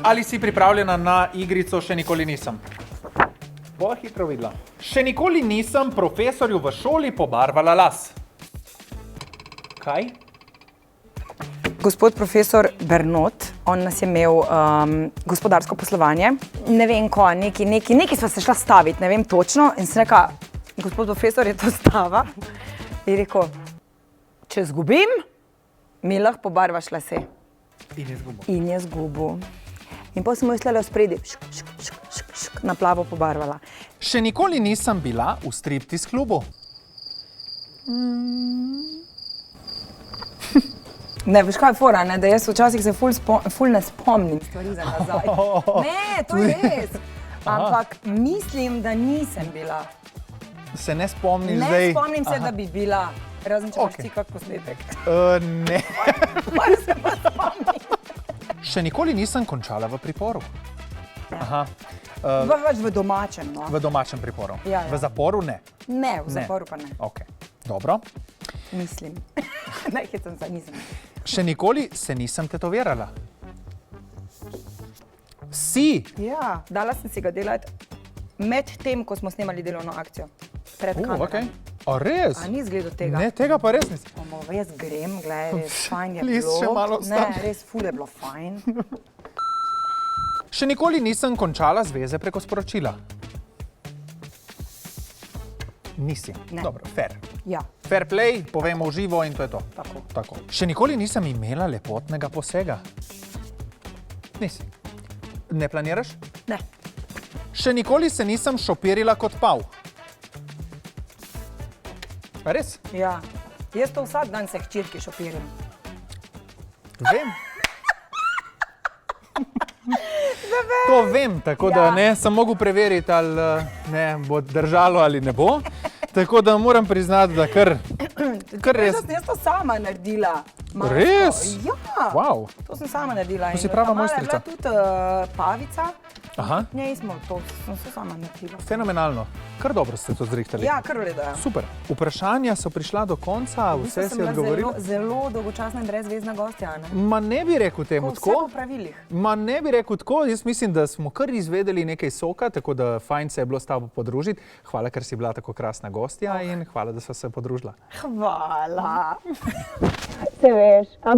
Ali si pripravljena na igrico Še nikoli nisem? Bo hitro videla. Še nikoli nisem profesorju v šoli pobarvala las. Kaj? Gospod profesor Bernot, on nas je imel gospodarsko poslovanje. Ne vem ko, neki sva se šla staviti, ne vem točno. In sem rekla, gospod profesor, je to stava? In rekel, če zgubim, mi lahko pobarvaš lase. In je zgubil. In potem sem mu izslala v spredi, na plavo pobarvala. Še nikoli nisem bila v striptiz klubu. Ne, veš kaj je fora, ne? Da jaz včasih se ful ne spomnim stvari za nazaj. Ne, to je res. Ampak mislim, da nisem bila. Se ne spomniš zdaj? Ne spomnim se, da bi bila. Razen če imaš ti kak posnetek. Ne. Malo se pa spomnim. Še nikoli nisem končala v priporu. Več v domačem, no. V domačem priporu. Ja. V zaporu ne. Ne, v zaporu pa ne. Ok, dobro. Mislim. Najhecam se, nisem. Še nikoli se nisem tetovirala. Si? Ja, dala sem si ga delati med tem, ko smo snemali delovno akcijo. Pred kamerami. Okay. A res? A ni izgledal tega? Ne, tega pa res nisem. Jaz grem, gledaj, res fajn je Please, bilo. še malo ostani. Ne, res ful je bilo fajn. Še nikoli nisem končala zveze preko sporočila. Nisi. Ne. Dobro, fair. Ja. Fair play, povemo v živo in to je to. Tako. Še nikoli nisem imela lepotnega posega. Nisi. Ne planiraš? Ne. Še nikoli se nisem šopirila kot pav. A res? Ja. Jaz to vsak dan se hčirki šopirim. Vem. To vem, tako da ne, sem mogel preveriti, ali ne bo držalo ali ne bo. Tako da moram priznati, da kar res. Jaz to sama naredila. Res? Ja. Wow. To sem sama naredila. To si prava mojstrica. In je bila tudi pavica. Aha. Ne, smo to, sem se sama naredila. Fenomenalno. Kar dobro ste to zrihtali. Ja, kar v redu. Super. Vprašanja so prišla do konca, vse si odgovorila. Zelo dolgočasna in brezvezna gostja, ne? Ma ne bi rekel temu tako. Vse po pravilih. Ma ne bi rekel tako. Jaz mislim, da smo kar izvedeli nekaj soka, tako da fajn se je bilo s tabo podružiti. Hvala, ker si bila tako krasna gostja in hvala, da sva se podružila. Hvala. Se veš, a